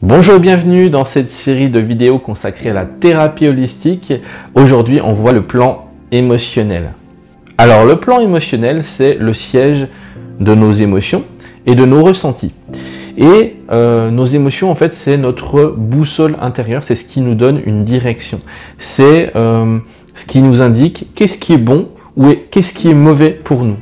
Bonjour, bienvenue dans cette série de vidéos consacrée à la thérapie holistique. Aujourd'hui, on voit le plan émotionnel. Alors, le plan émotionnel, c'est le siège de nos émotions et de nos ressentis. Et nos émotions, en fait, c'est notre boussole intérieure, c'est ce qui nous donne une direction. C'est ce qui nous indique qu'est-ce qui est bon ou qu'est-ce qui est mauvais pour nous.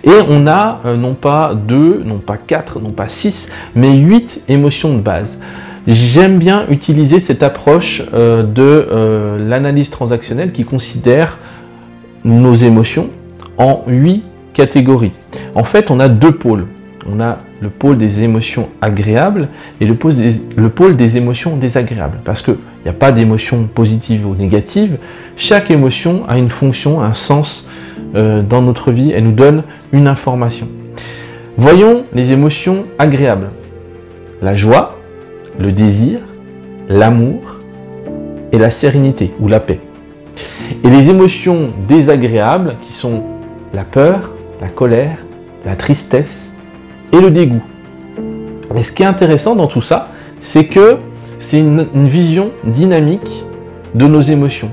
Et on a non pas 2, non pas 4, non pas 6, mais 8 émotions de base. J'aime bien utiliser cette approche de l'analyse transactionnelle qui considère nos émotions en 8 catégories. En fait, on a 2 pôles. On a le pôle des émotions agréables et le pôle des émotions désagréables. Parce qu'il n'y a pas d'émotions positives ou négatives. Chaque émotion a une fonction, un sens dans notre vie. Elle nous donne une information. Voyons les émotions agréables. La joie, le désir, l'amour et la sérénité ou la paix. Et les émotions désagréables qui sont la peur, la colère, la tristesse et le dégoût. Et ce qui est intéressant dans tout ça, c'est que c'est une vision dynamique de nos émotions.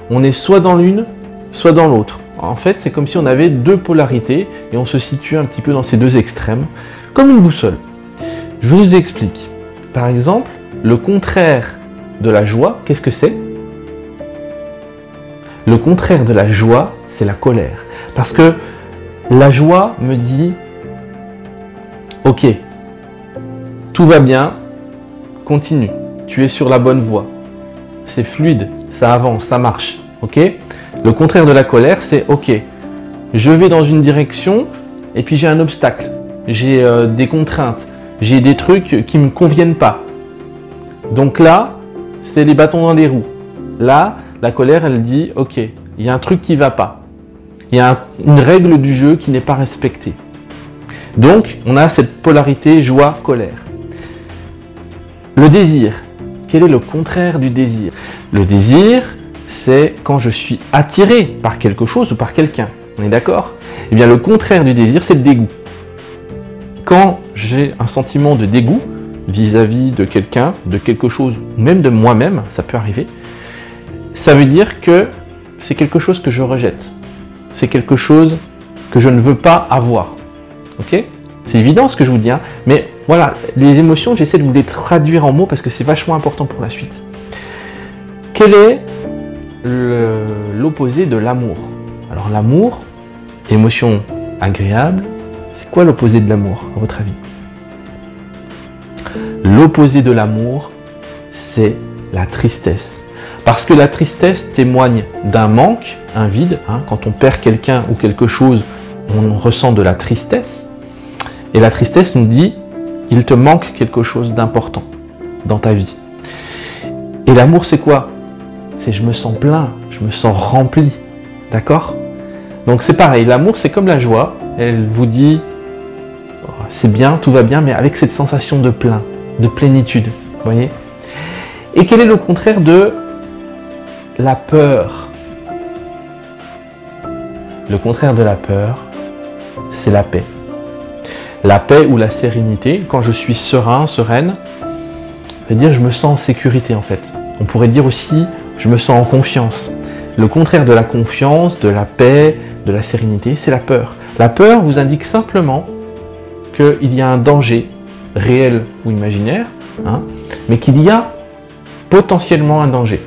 On est soit dans l'une, soit dans l'autre. En fait, c'est comme si on avait 2 polarités et on se situe un petit peu dans ces 2 extrêmes, comme une boussole. Je vous explique. Par exemple, le contraire de la joie, qu'est-ce que c'est? Le contraire de la joie, c'est la colère. Parce que la joie me dit « Ok, tout va bien, continue, tu es sur la bonne voie. C'est fluide, ça avance, ça marche. Ok ?» Le contraire de la colère, c'est « Ok, je vais dans une direction et puis j'ai un obstacle, j'ai des contraintes, j'ai des trucs qui ne me conviennent pas. » Donc là, c'est les bâtons dans les roues. Là, la colère, elle dit « Ok, il y a un truc qui ne va pas. Il y a une règle du jeu qui n'est pas respectée. » Donc, on a cette polarité joie-colère. Le désir. Quel est le contraire du désir? Le désir, c'est quand je suis attiré par quelque chose ou par quelqu'un. On est d'accord? Eh bien, le contraire du désir, c'est le dégoût. Quand j'ai un sentiment de dégoût vis-à-vis de quelqu'un, de quelque chose, ou même de moi-même, ça peut arriver, ça veut dire que c'est quelque chose que je rejette. C'est quelque chose que je ne veux pas avoir. Ok? C'est évident ce que je vous dis, hein, mais voilà, les émotions, j'essaie de vous les traduire en mots parce que c'est vachement important pour la suite. Quel est l'opposé de l'amour? Alors l'amour, émotion agréable, c'est quoi l'opposé de l'amour à votre avis? L'opposé de l'amour, c'est la tristesse. Parce que la tristesse témoigne d'un manque, un vide. Hein, quand on perd quelqu'un ou quelque chose, on ressent de la tristesse. Et la tristesse nous dit, il te manque quelque chose d'important dans ta vie. Et l'amour, c'est quoi? C'est je me sens plein, je me sens rempli. D'accord? Donc c'est pareil, l'amour, c'est comme la joie. Elle vous dit, oh, c'est bien, tout va bien, mais avec cette sensation de plein, de plénitude. Vous voyez? Et quel est le contraire de la peur? Le contraire de la peur, c'est la paix. La paix ou la sérénité, quand je suis serein, sereine, c'est-à-dire je me sens en sécurité en fait. On pourrait dire aussi, je me sens en confiance. Le contraire de la confiance, de la paix, de la sérénité, c'est la peur. La peur vous indique simplement qu'il y a un danger réel ou imaginaire, hein, mais qu'il y a potentiellement un danger.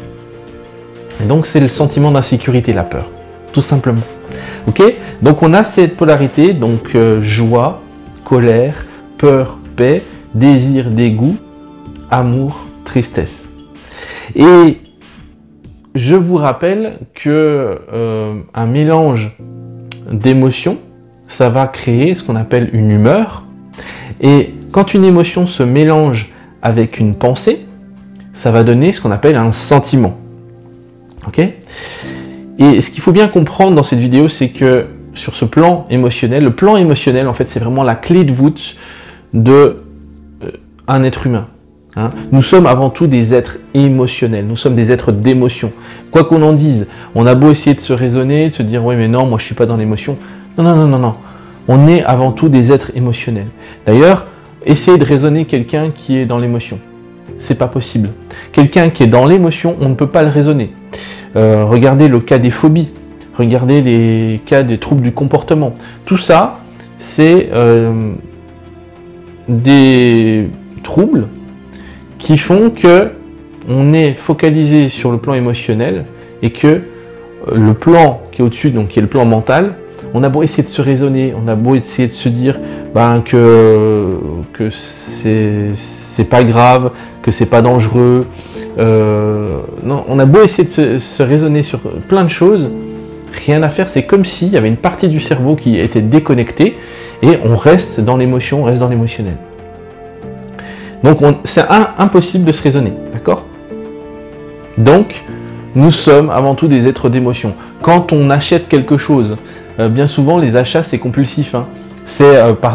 Et donc c'est le sentiment d'insécurité, la peur, tout simplement. Ok? Donc on a cette polarité, donc joie, colère, peur, paix, désir, dégoût, amour, tristesse. Et je vous rappelle que un mélange d'émotions, ça va créer ce qu'on appelle une humeur. Et quand une émotion se mélange avec une pensée, ça va donner ce qu'on appelle un sentiment. Ok? Et ce qu'il faut bien comprendre dans cette vidéo, c'est que sur ce plan émotionnel, le plan émotionnel, en fait, c'est vraiment la clé de voûte d'un être humain. Hein. Nous sommes avant tout des êtres émotionnels, nous sommes des êtres d'émotion. Quoi qu'on en dise, on a beau essayer de se raisonner, de se dire « oui mais non, moi je suis pas dans l'émotion ». Non, non, non, non, non. On est avant tout des êtres émotionnels. D'ailleurs, essayer de raisonner quelqu'un qui est dans l'émotion. C'est pas possible. Quelqu'un qui est dans l'émotion, on ne peut pas le raisonner. Regardez le cas des phobies. Regardez les cas des troubles du comportement. Tout ça, c'est des troubles qui font que on est focalisé sur le plan émotionnel et que le plan qui est au-dessus, donc qui est le plan mental, on a beau essayer de se raisonner, on a beau essayer de se dire que c'est pas grave, que c'est pas dangereux. Non, on a beau essayer de se raisonner sur plein de choses, rien à faire. C'est comme s'il y avait une partie du cerveau qui était déconnectée et on reste dans l'émotion, on reste dans l'émotionnel. Donc c'est impossible de se raisonner, d'accord? Donc nous sommes avant tout des êtres d'émotion. Quand on achète quelque chose, bien souvent les achats c'est compulsif, hein.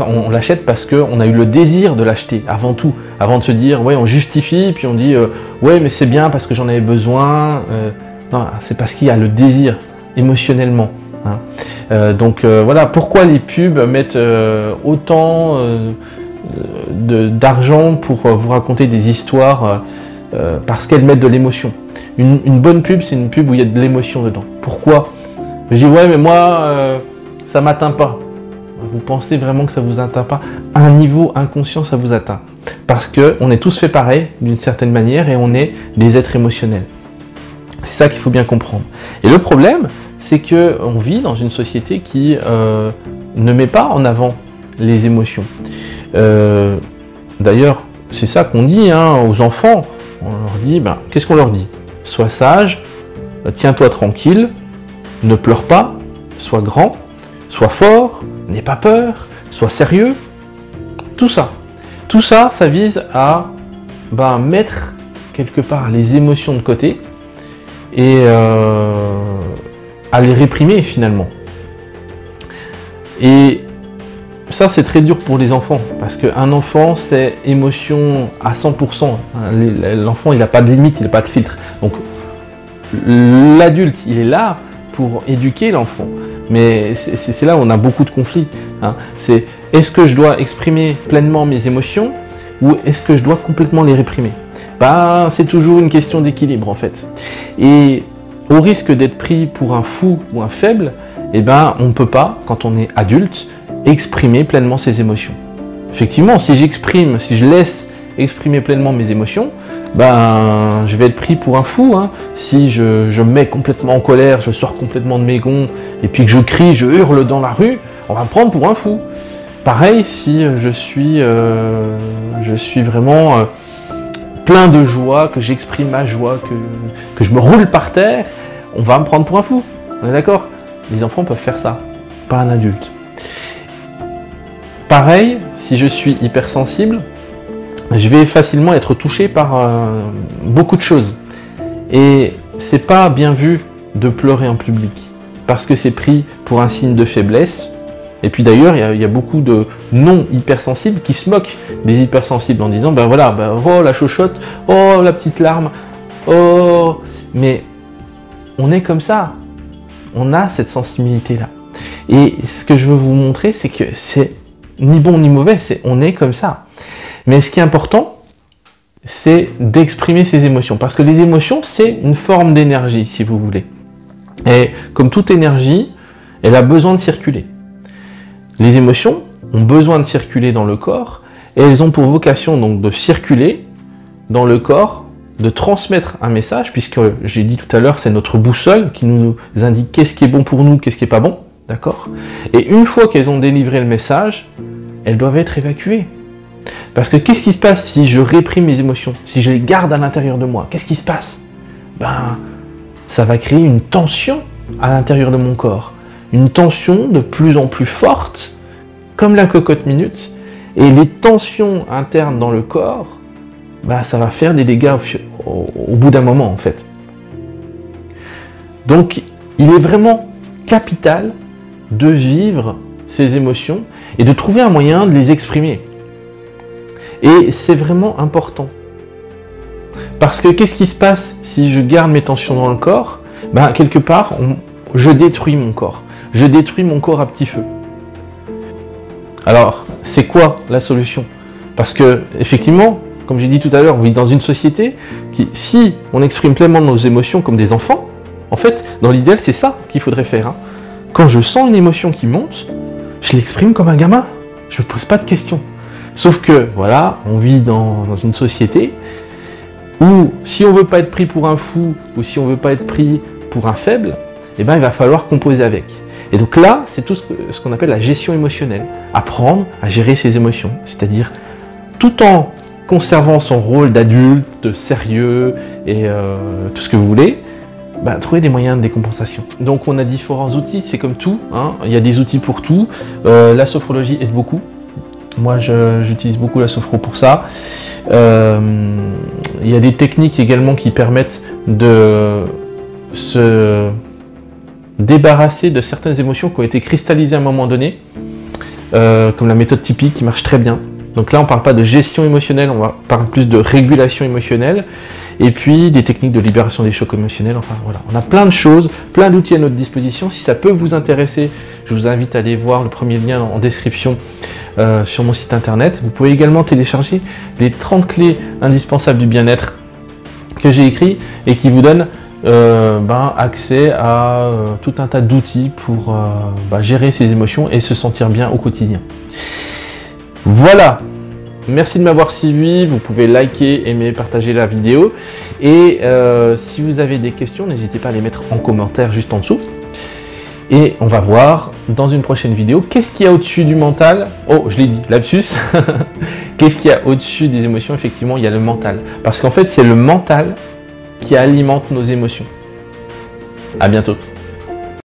On l'achète parce qu'on a eu le désir de l'acheter avant tout, avant de se dire ouais on justifie, puis on dit ouais mais c'est bien parce que j'en avais besoin. Non, c'est parce qu'il y a le désir émotionnellement, hein. Donc voilà pourquoi les pubs mettent autant d'argent pour vous raconter des histoires, parce qu'elles mettent de l'émotion. Une bonne pub, c'est une pub où il y a de l'émotion dedans. Pourquoi? Je dis ouais mais moi ça m'atteint pas. Vous pensez vraiment que ça vous atteint pas? À un niveau inconscient, ça vous atteint. Parce qu'on est tous fait pareil, d'une certaine manière, et on est des êtres émotionnels. C'est ça qu'il faut bien comprendre. Et le problème, c'est qu'on vit dans une société qui ne met pas en avant les émotions. D'ailleurs, c'est ça qu'on dit aux enfants. On leur dit, qu'est-ce qu'on leur dit? Sois sage, tiens-toi tranquille, ne pleure pas, sois grand, sois fort, n'aie pas peur, sois sérieux. Tout ça, ça vise à mettre quelque part les émotions de côté et à les réprimer finalement. Et ça c'est très dur pour les enfants, parce qu'un enfant c'est émotion à 100%. L'enfant il n'a pas de limite, il n'a pas de filtre. Donc l'adulte il est là pour éduquer l'enfant. Mais c'est là où on a beaucoup de conflits. C'est est-ce que je dois exprimer pleinement mes émotions ou est-ce que je dois complètement les réprimer? C'est toujours une question d'équilibre en fait. Et au risque d'être pris pour un fou ou un faible, on ne peut pas, quand on est adulte, exprimer pleinement ses émotions. Effectivement, si je laisse exprimer pleinement mes émotions, je vais être pris pour un fou. Si je me mets complètement en colère, je sors complètement de mes gonds, et puis que je crie, je hurle dans la rue, on va me prendre pour un fou. Pareil, si je suis vraiment plein de joie, que j'exprime ma joie, que je me roule par terre, on va me prendre pour un fou. On est d'accord? Les enfants peuvent faire ça, pas un adulte. Pareil, si je suis hypersensible, je vais facilement être touché par beaucoup de choses. Et c'est pas bien vu de pleurer en public, parce que c'est pris pour un signe de faiblesse. Et puis d'ailleurs, il y a beaucoup de non-hypersensibles qui se moquent des hypersensibles en disant, oh la chochotte, oh la petite larme, oh... Mais on est comme ça, on a cette sensibilité-là. Et ce que je veux vous montrer, c'est que c'est ni bon ni mauvais, on est comme ça. Mais ce qui est important, c'est d'exprimer ses émotions. Parce que les émotions, c'est une forme d'énergie, si vous voulez. Et comme toute énergie, elle a besoin de circuler. Les émotions ont besoin de circuler dans le corps, et elles ont pour vocation donc de circuler dans le corps, de transmettre un message, puisque j'ai dit tout à l'heure, c'est notre boussole qui nous indique qu'est-ce qui est bon pour nous, qu'est-ce qui n'est pas bon. D'accord? Et une fois qu'elles ont délivré le message, elles doivent être évacuées. Parce que qu'est-ce qui se passe si je réprime mes émotions, si je les garde à l'intérieur de moi? Qu'est-ce qui se passe? Ça va créer une tension à l'intérieur de mon corps. Une tension de plus en plus forte, comme la cocotte minute. Et les tensions internes dans le corps, ça va faire des dégâts au bout d'un moment en fait. Donc il est vraiment capital de vivre ces émotions et de trouver un moyen de les exprimer. Et c'est vraiment important. Parce que qu'est-ce qui se passe si je garde mes tensions dans le corps? Quelque part, je détruis mon corps. Je détruis mon corps à petit feu. Alors, c'est quoi la solution? Parce que, effectivement, comme j'ai dit tout à l'heure, on vit dans une société qui, si on exprime pleinement nos émotions comme des enfants, en fait, dans l'idéal, c'est ça qu'il faudrait faire. Hein. Quand je sens une émotion qui monte, je l'exprime comme un gamin. Je ne me pose pas de questions. Sauf que, voilà, on vit dans une société où, si on ne veut pas être pris pour un fou, ou si on ne veut pas être pris pour un faible, eh ben, il va falloir composer avec. Et donc là, c'est tout ce qu'on appelle la gestion émotionnelle. Apprendre à gérer ses émotions. C'est-à-dire, tout en conservant son rôle d'adulte, de sérieux, et tout ce que vous voulez, bah, trouver des moyens de décompensation. Donc on a différents outils, c'est comme tout, hein. Il y a des outils pour tout. La sophrologie aide beaucoup. Moi j'utilise beaucoup la sophro pour ça. Il y a des techniques également qui permettent de se débarrasser de certaines émotions qui ont été cristallisées à un moment donné, comme la méthode typique qui marche très bien. Donc là on ne parle pas de gestion émotionnelle, on parle plus de régulation émotionnelle. Et puis des techniques de libération des chocs émotionnels, enfin voilà. On a plein de choses, plein d'outils à notre disposition. Si ça peut vous intéresser, je vous invite à aller voir le premier lien en description sur mon site internet. Vous pouvez également télécharger les 30 clés indispensables du bien-être que j'ai écrit et qui vous donnent accès à tout un tas d'outils pour gérer ses émotions et se sentir bien au quotidien. Voilà. Merci de m'avoir suivi, vous pouvez liker, aimer, partager la vidéo. Et si vous avez des questions, n'hésitez pas à les mettre en commentaire juste en dessous. Et on va voir dans une prochaine vidéo, qu'est-ce qu'il y a au-dessus du mental? Oh, je l'ai dit, lapsus. Qu'est-ce qu'il y a au-dessus des émotions? Effectivement, il y a le mental. Parce qu'en fait, c'est le mental qui alimente nos émotions. À bientôt.